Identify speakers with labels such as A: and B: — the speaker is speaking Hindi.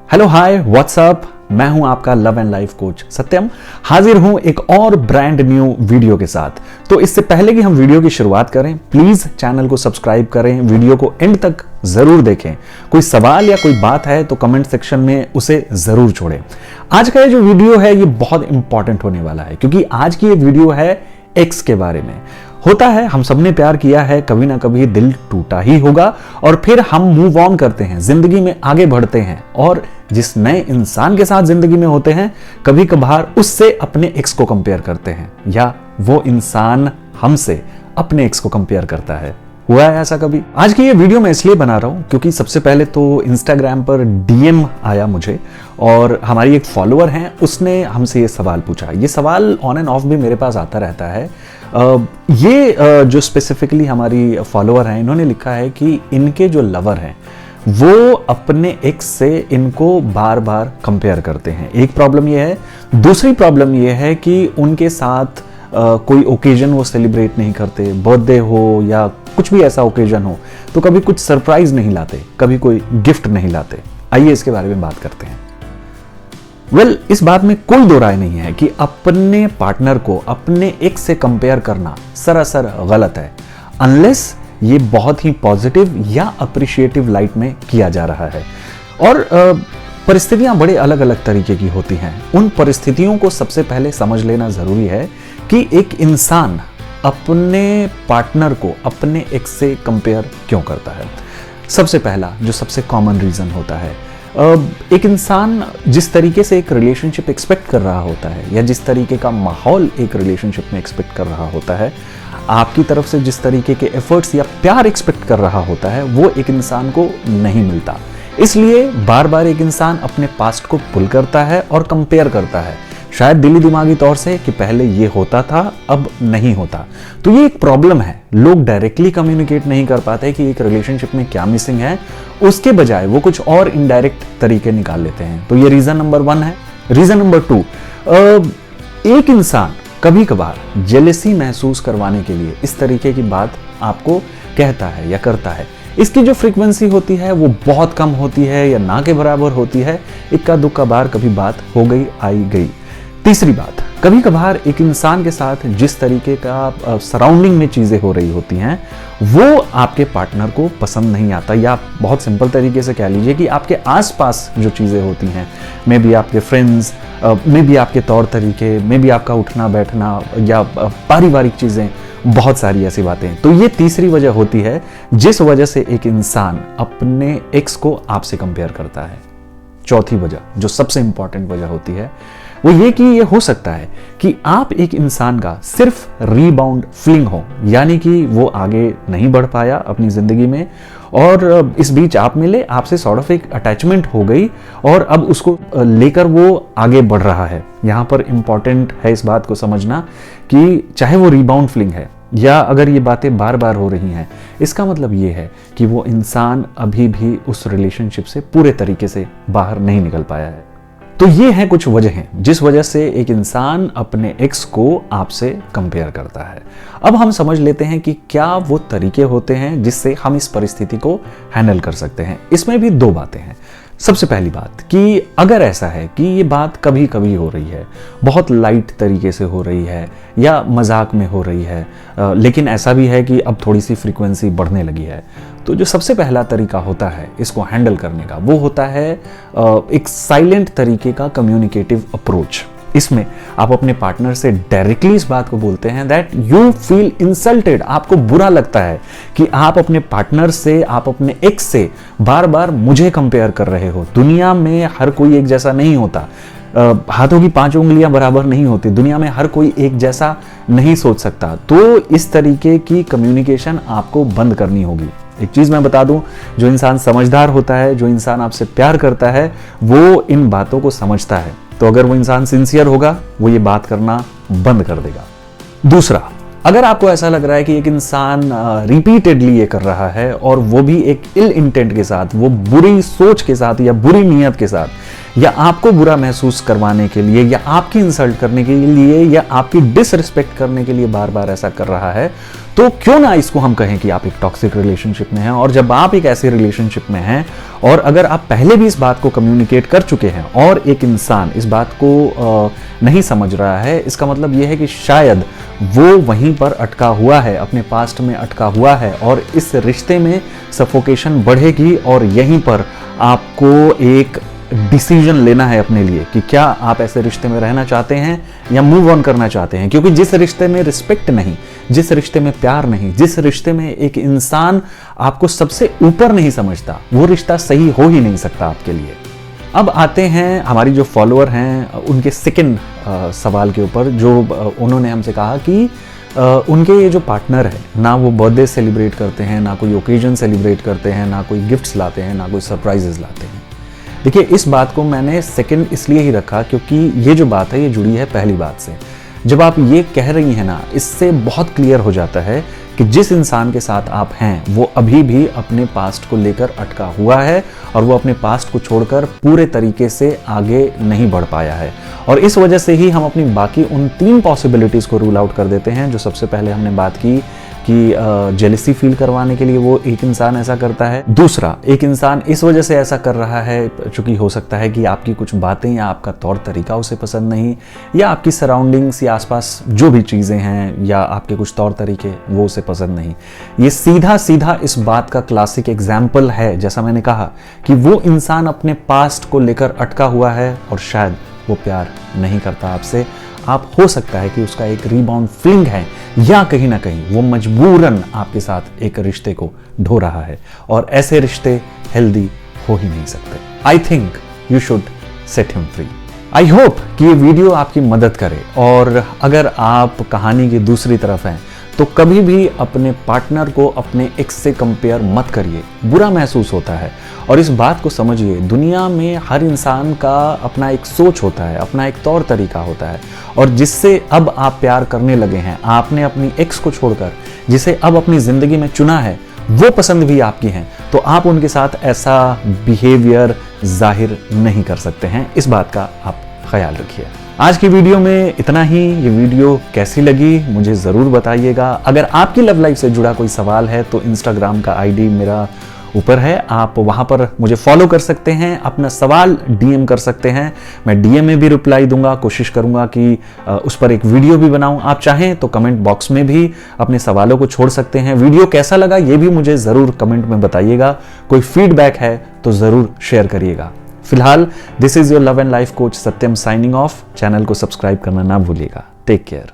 A: हेलो हाय व्हाट्सअप, मैं हूं आपका लव एंड लाइफ कोच सत्यम। हाजिर हूं एक और ब्रांड न्यू वीडियो के साथ। तो इससे पहले कि हम वीडियो की शुरुआत करें, प्लीज चैनल को सब्सक्राइब करें, वीडियो को एंड तक जरूर देखें। कोई सवाल या कोई बात है तो कमेंट सेक्शन में उसे जरूर छोड़ें। आज का ये जो वीडियो है ये बहुत इंपॉर्टेंट होने वाला है, क्योंकि आज की ये वीडियो है एक्स के बारे में। होता है, हम सबने प्यार किया है, कभी ना कभी दिल टूटा ही होगा और फिर हम मूव ऑन करते हैं, जिंदगी में आगे बढ़ते हैं और जिस नए इंसान के साथ जिंदगी में होते हैं कभी कभार उससे अपने एक्स को कंपेयर करते हैं या वो इंसान हमसे अपने एक्स को कंपेयर करता है। हुआ है ऐसा कभी? आज की ये वीडियो मैं इसलिए बना रहा हूं क्योंकि सबसे पहले तो इंस्टाग्राम पर डीएम आया मुझे और हमारी एक फॉलोअर हैं, उसने हमसे ये सवाल पूछा। ये सवाल ऑन एंड ऑफ भी मेरे पास आता रहता है। जो स्पेसिफिकली हमारी फॉलोअर हैं, इन्होंने लिखा है कि इनके जो लवर हैं वो अपने एक्स से इनको बार बार कंपेयर करते हैं। एक प्रॉब्लम ये है। दूसरी प्रॉब्लम ये है कि उनके साथ कोई ओकेजन वो सेलिब्रेट नहीं करते, बर्थडे हो या कुछ भी ऐसा ओकेजन हो तो कभी कुछ सरप्राइज नहीं लाते, कभी कोई गिफ्ट नहीं लाते। आइए इसके बारे में बात करते हैं। इस बात में कोई दो राय नहीं है कि अपने पार्टनर को अपने एक्स से कंपेयर करना सरासर गलत है, अनलेस ये बहुत ही पॉजिटिव या अप्रिशिएटिव लाइट में किया जा रहा है। और परिस्थितियां बड़े अलग अलग तरीके की होती हैं। उन परिस्थितियों को सबसे पहले समझ लेना जरूरी है कि एक इंसान अपने पार्टनर को अपने एक्स से कंपेयर क्यों करता है। सबसे पहला जो सबसे कॉमन रीजन होता है, एक इंसान जिस तरीके से एक रिलेशनशिप एक्सपेक्ट कर रहा होता है या जिस तरीके का माहौल एक रिलेशनशिप में एक्सपेक्ट कर रहा होता है, आपकी तरफ से जिस तरीके के एफर्ट्स या प्यार एक्सपेक्ट कर रहा होता है, वो एक इंसान को नहीं मिलता। इसलिए बार बार एक इंसान अपने पास्ट को पुल करता है और कंपेयर करता है, शायद दिली दिमागी तौर से कि पहले ये होता था अब नहीं होता। तो ये एक प्रॉब्लम है। लोग डायरेक्टली कम्युनिकेट नहीं कर पाते कि एक रिलेशनशिप में क्या मिसिंग है, उसके बजाय वो कुछ और इनडायरेक्ट तरीके निकाल लेते हैं। तो ये रीजन नंबर 1 है। रीजन नंबर 2, एक इंसान कभी कभार जेलेसी महसूस करवाने के लिए इस तरीके की बात आपको कहता है या करता है। इसकी जो फ्रीक्वेंसी होती है वो बहुत कम होती है या ना के बराबर होती है। इक्का दुक्का बार कभी बात हो गई आई गई। तीसरी बात, कभी कभार एक इंसान के साथ जिस तरीके का सराउंडिंग में चीजें हो रही होती हैं वो आपके पार्टनर को पसंद नहीं आता, या बहुत सिंपल तरीके से कह लीजिए कि आपके आसपास जो चीजें होती हैं, मे बी आपके फ्रेंड्स, मे बी आपके तौर तरीके, मे बी आपका उठना बैठना या पारिवारिक चीजें, बहुत सारी ऐसी बातें। तो ये तीसरी वजह होती है जिस वजह से एक इंसान अपने एक्स को आपसे कंपेयर करता है। चौथी वजह, जो सबसे इंपॉर्टेंट वजह होती है, वो ये कि ये हो सकता है कि आप एक इंसान का सिर्फ रीबाउंड फ्लिंग हो, यानी कि वो आगे नहीं बढ़ पाया अपनी जिंदगी में और इस बीच आप मिले, आपसे सॉर्ट ऑफ एक अटैचमेंट हो गई और अब उसको लेकर वो आगे बढ़ रहा है। यहां पर इंपॉर्टेंट है इस बात को समझना कि चाहे वो रीबाउंड फ्लिंग है या अगर ये बातें बार बार हो रही हैं, इसका मतलब ये है कि वो इंसान अभी भी उस रिलेशनशिप से पूरे तरीके से बाहर नहीं निकल पाया है। तो ये हैं कुछ वजहें जिस वजह से एक इंसान अपने एक्स को आपसे कंपेयर करता है। अब हम समझ लेते हैं कि क्या वो तरीके होते हैं जिससे हम इस परिस्थिति को हैंडल कर सकते हैं। इसमें भी 2 बातें हैं। सबसे पहली बात कि अगर ऐसा है कि ये बात कभी कभी हो रही है, बहुत लाइट तरीके से हो रही है या मजाक में हो रही है, लेकिन ऐसा भी है कि अब थोड़ी सी फ्रीक्वेंसी बढ़ने लगी है, तो जो सबसे पहला तरीका होता है इसको हैंडल करने का वो होता है एक साइलेंट तरीके का कम्युनिकेटिव अप्रोच। इसमें आप अपने पार्टनर से डायरेक्टली इस बात को बोलते हैं दैट यू फील इंसल्टेड। आपको बुरा लगता है कि आप अपने पार्टनर से, आप अपने एक्स से बार बार मुझे कंपेयर कर रहे हो। दुनिया में हर कोई एक जैसा नहीं होता, हाथों की 5 उंगलियां बराबर नहीं होती, दुनिया में हर कोई एक जैसा नहीं सोच सकता। तो इस तरीके की कम्युनिकेशन आपको बंद करनी होगी। एक चीज मैं बता दूं, जो इंसान समझदार होता है, जो इंसान आपसे प्यार करता है, वो इन बातों को समझता है। तो अगर वो इंसान सिंसियर होगा वो ये बात करना बंद कर देगा। दूसरा, अगर आपको ऐसा लग रहा है कि एक इंसान रिपीटेडली ये कर रहा है और वो भी एक इल इंटेंट के साथ, वो बुरी सोच के साथ या बुरी नीयत के साथ, या आपको बुरा महसूस करवाने के लिए या आपकी इंसल्ट करने के लिए या आपकी डिसरिस्पेक्ट करने के लिए बार बार ऐसा कर रहा है, तो क्यों ना इसको हम कहें कि आप एक टॉक्सिक रिलेशनशिप में हैं। और जब आप एक ऐसे रिलेशनशिप में हैं और अगर आप पहले भी इस बात को कम्युनिकेट कर चुके हैं और एक इंसान इस बात को नहीं समझ रहा है, इसका मतलब यह है कि शायद वो वहीं पर अटका हुआ है, अपने पास्ट में अटका हुआ है और इस रिश्ते में सफोकेशन बढ़ेगी और यहीं पर आपको एक डिसीजन लेना है अपने लिए कि क्या आप ऐसे रिश्ते में रहना चाहते हैं या मूव ऑन करना चाहते हैं। क्योंकि जिस रिश्ते में रिस्पेक्ट नहीं, जिस रिश्ते में प्यार नहीं, जिस रिश्ते में एक इंसान आपको सबसे ऊपर नहीं समझता, वो रिश्ता सही हो ही नहीं सकता आपके लिए। अब आते हैं हमारी जो फॉलोअर हैं उनके सेकंड सवाल के ऊपर, जो उन्होंने हमसे कहा कि उनके ये जो पार्टनर है ना वो बर्थडे सेलिब्रेट करते हैं, ना कोई ओकेजन सेलिब्रेट करते हैं, ना कोई गिफ्ट्स लाते हैं, ना कोई सरप्राइजेस लाते हैं। देखिए, इस बात को मैंने सेकंड इसलिए ही रखा क्योंकि ये जो बात है ये जुड़ी है पहली बात से। जब आप ये कह रही हैं ना, इससे बहुत क्लियर हो जाता है कि जिस इंसान के साथ आप हैं वो अभी भी अपने पास्ट को लेकर अटका हुआ है और वो अपने पास्ट को छोड़कर पूरे तरीके से आगे नहीं बढ़ पाया है। और इस वजह से ही हम अपनी बाकी उन 3 पॉसिबिलिटीज को रूल आउट कर देते हैं। जो सबसे पहले हमने बात की कि जेलसी फील करवाने के लिए वो एक इंसान ऐसा करता है। दूसरा, एक इंसान इस वजह से ऐसा कर रहा है क्योंकि हो सकता है कि आपकी कुछ बातें या आपका तौर तरीका उसे पसंद नहीं, या आपकी सराउंडिंग्स या आसपास जो भी चीज़ें हैं या आपके कुछ तौर तरीके वो उसे पसंद नहीं। ये सीधा सीधा इस बात का क्लासिक एग्जाम्पल है, जैसा मैंने कहा, कि वो इंसान अपने पास्ट को लेकर अटका हुआ है और शायद वो प्यार नहीं करता आपसे। आप हो सकता है कि उसका एक रीबाउंड फीलिंग है या कहीं ना कहीं वो मजबूरन आपके साथ एक रिश्ते को ढो रहा है और ऐसे रिश्ते हेल्दी हो ही नहीं सकते। I think you should set him free. I hope कि ये वीडियो आपकी मदद करे और अगर आप कहानी की दूसरी तरफ हैं तो कभी भी अपने पार्टनर को अपने एक्स से कंपेयर मत करिए, बुरा महसूस होता है। और इस बात को समझिए, दुनिया में हर इंसान का अपना एक सोच होता है, अपना एक तौर तरीका होता है, और जिससे अब आप प्यार करने लगे हैं, आपने अपनी एक्स को छोड़कर जिसे अब अपनी जिंदगी में चुना है, वो पसंद भी आपकी हैं, तो आप उनके साथ ऐसा बिहेवियर जाहिर नहीं कर सकते हैं। इस बात का आप ख्याल रखिए। आज की वीडियो में इतना ही। ये वीडियो कैसी लगी मुझे ज़रूर बताइएगा। अगर आपकी लव लाइफ से जुड़ा कोई सवाल है तो इंस्टाग्राम का आईडी मेरा ऊपर है, आप वहां पर मुझे फॉलो कर सकते हैं, अपना सवाल डीएम कर सकते हैं। मैं डीएम में भी रिप्लाई दूंगा, कोशिश करूंगा कि उस पर एक वीडियो भी बनाऊं। आप चाहें तो कमेंट बॉक्स में भी अपने सवालों को छोड़ सकते हैं। वीडियो कैसा लगा ये भी मुझे ज़रूर कमेंट में बताइएगा। कोई फीडबैक है तो ज़रूर शेयर करिएगा। फिलहाल this is your love and life coach Satyam signing off. Channel को सब्सक्राइब करना ना भूलिएगा। Take care.